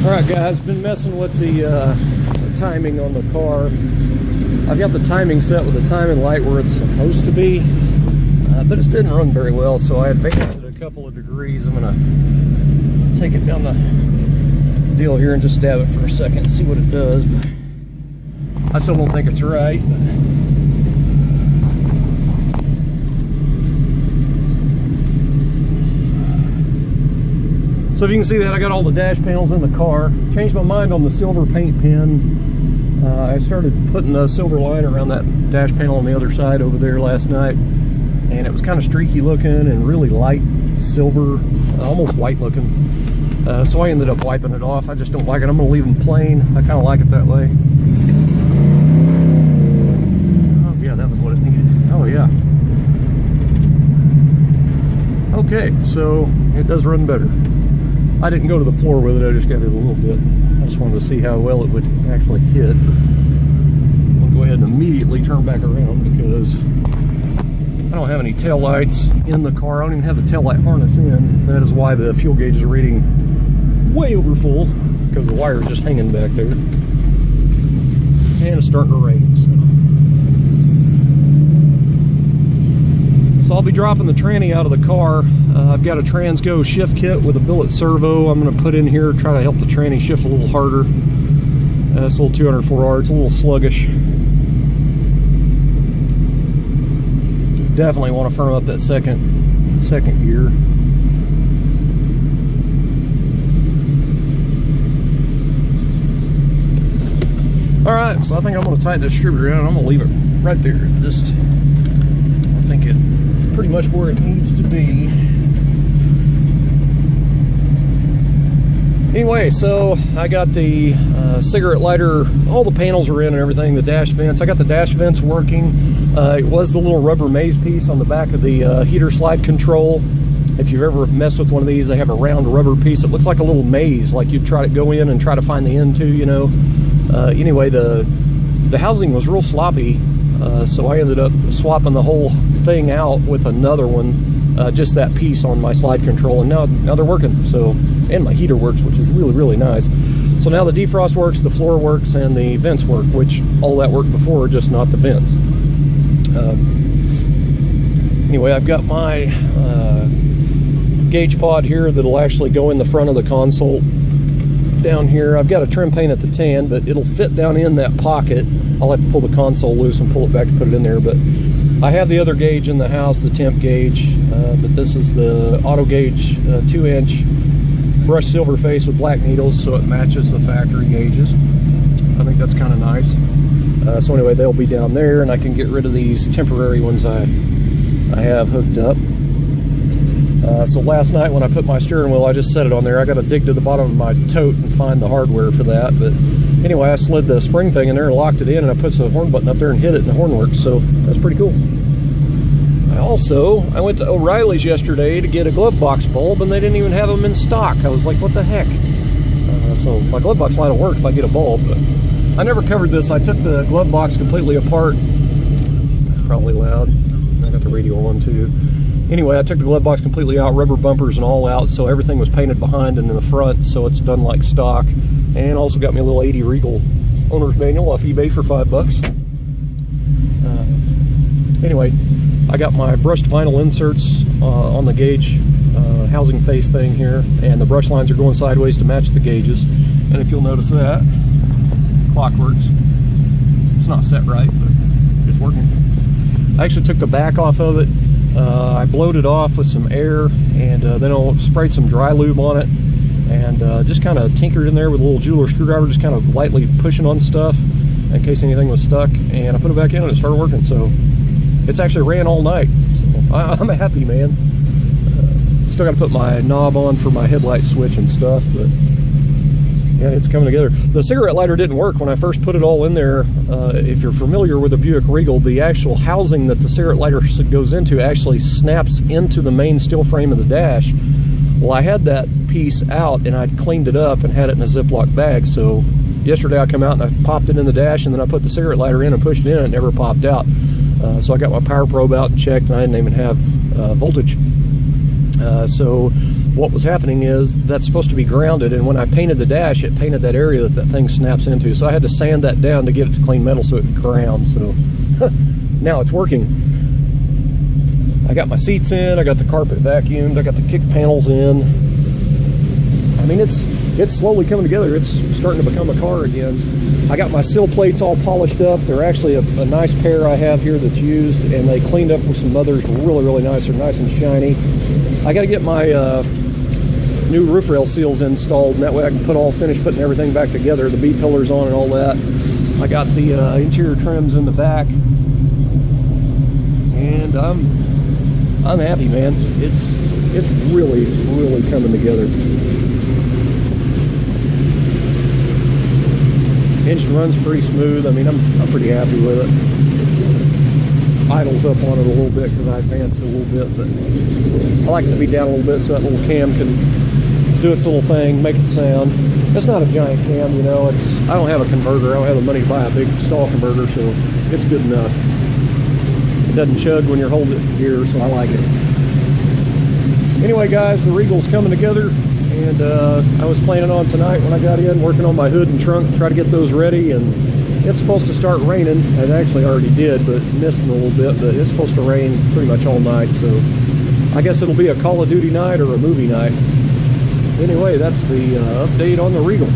Alright guys, been messing with the timing on the car. I've got the timing set with the timing light where it's supposed to be, but it didn't run very well, so I advanced it a couple of degrees. I'm going to take it down the deal here and just stab it for a second and see what it does. But I still don't think it's right. So if you can see that, I got all the dash panels in the car. Changed my mind on the silver paint pen. I started putting a silver line around that dash panel on the other side over there last night, and it was kind of streaky looking and really light silver, almost white looking. So I ended up wiping it off. I just don't like it. I'm going to leave them plain. I kind of like it that way. Oh yeah, that was what it needed. Oh yeah. Okay, so it does run better. I didn't go to the floor with it, I just got it a little bit. I just wanted to see how well it would actually hit. I'll go ahead and immediately turn back around because I don't have any tail lights in the car. I don't even have the tail light harness in. That is why the fuel gauge is reading way over full, because the wire is just hanging back there. And it's starting to rain. So I'll be dropping the tranny out of the car. I've got a Transgo shift kit with a billet servo I'm going to put in here, try to help the tranny shift a little harder. It's a little 204R, it's a little sluggish. Definitely want to firm up that second gear. Alright, so I think I'm going to tighten the distributor down and I'm going to leave it right there. Just, I think it pretty much where it needs to be. Anyway, so I got the cigarette lighter, all the panels are in and everything, the dash vents. I got the dash vents working. It was the little rubber maze piece on the back of the heater slide control. If you've ever messed with one of these, they have a round rubber piece. It looks like a little maze, like you'd try to go in and try to find the end to, you know. Anyway, the housing was real sloppy, so I ended up swapping the whole thing out with another one, just that piece on my slide control, and now they're working. So, and my heater works, which is really, really nice. So now the defrost works, the floor works, and the vents work, which all that worked before, just not the vents. Anyway, I've got my gauge pod here that'll actually go in the front of the console down here. I've got a trim paint at the tan, but it'll fit down in that pocket. I'll have to pull the console loose and pull it back to put it in there, but I have the other gauge in the house, the temp gauge, but this is the auto gauge 2-inch brushed silver face with black needles, so it matches the factory gauges. I think that's kind of nice. So anyway, they'll be down there, and I can get rid of these temporary ones I have hooked up. So last night when I put my steering wheel, I just set it on there. I got to dig to the bottom of my tote and find the hardware for that. But anyway, I slid the spring thing in there and locked it in, and I put the horn button up there and hit it, and the horn works. So that's pretty cool. I went to O'Reilly's yesterday to get a glove box bulb, and they didn't even have them in stock. I was like, what the heck? So my glove box light will work if I get a bulb, but I never covered this. I took the glove box completely apart. It's probably loud. I got the radio on too. Anyway, I took the glove box completely out, rubber bumpers and all out, so everything was painted behind and in the front, so it's done like stock. And also got me a little 80 Regal owner's manual off eBay for $5. Anyway, I got my brushed vinyl inserts on the gauge housing face thing here, and the brush lines are going sideways to match the gauges. And if you'll notice that, clock works. It's not set right, but it's working. I actually took the back off of it. I blowed it off with some air, and then I sprayed some dry lube on it, and just kind of tinkered in there with a little jeweler screwdriver, just kind of lightly pushing on stuff in case anything was stuck, and I put it back in and it started working. So it's actually ran all night. So I'm happy, man. Still got to put my knob on for my headlight switch and stuff, but yeah, it's coming together. The cigarette lighter didn't work when I first put it all in there. If you're familiar with a Buick Regal, the actual housing that the cigarette lighter goes into actually snaps into the main steel frame of the dash. Well, I had that piece out and I'd cleaned it up and had it in a Ziploc bag. So yesterday I come out and I popped it in the dash, and then I put the cigarette lighter in and pushed it in, and it never popped out. So I got my power probe out and checked, and I didn't even have voltage. So what was happening is that's supposed to be grounded, and when I painted the dash, it painted that area that thing snaps into. So I had to sand that down to get it to clean metal so it could ground. So now it's working. I got my seats in, I got the carpet vacuumed, I got the kick panels in. I mean, it's slowly coming together. It's starting to become a car again. I got my sill plates all polished up. They're actually a nice pair I have here that's used, and they cleaned up with some others really, really nice. They're nice and shiny. I got to get my new roof rail seals installed, and that way I can finish putting everything back together, the B-pillars on and all that. I got the interior trims in the back, and I'm happy, man. It's really, really coming together. Engine runs pretty smooth. I mean, I'm pretty happy with it. Idles up on it a little bit because I advanced it a little bit, but I like it to be down a little bit so that little cam can do its little thing, make it sound. It's not a giant cam, you know. I don't have a converter. I don't have the money to buy a big stall converter, so it's good enough. It doesn't chug when you're holding it in gear, so I like it. Anyway, guys, the Regal's coming together. And I was planning on tonight when I got in, working on my hood and trunk, try to get those ready, and it's supposed to start raining. It actually already did, but missed a little bit, but it's supposed to rain pretty much all night, so I guess it'll be a Call of Duty night or a movie night. Anyway, that's the update on the Regal.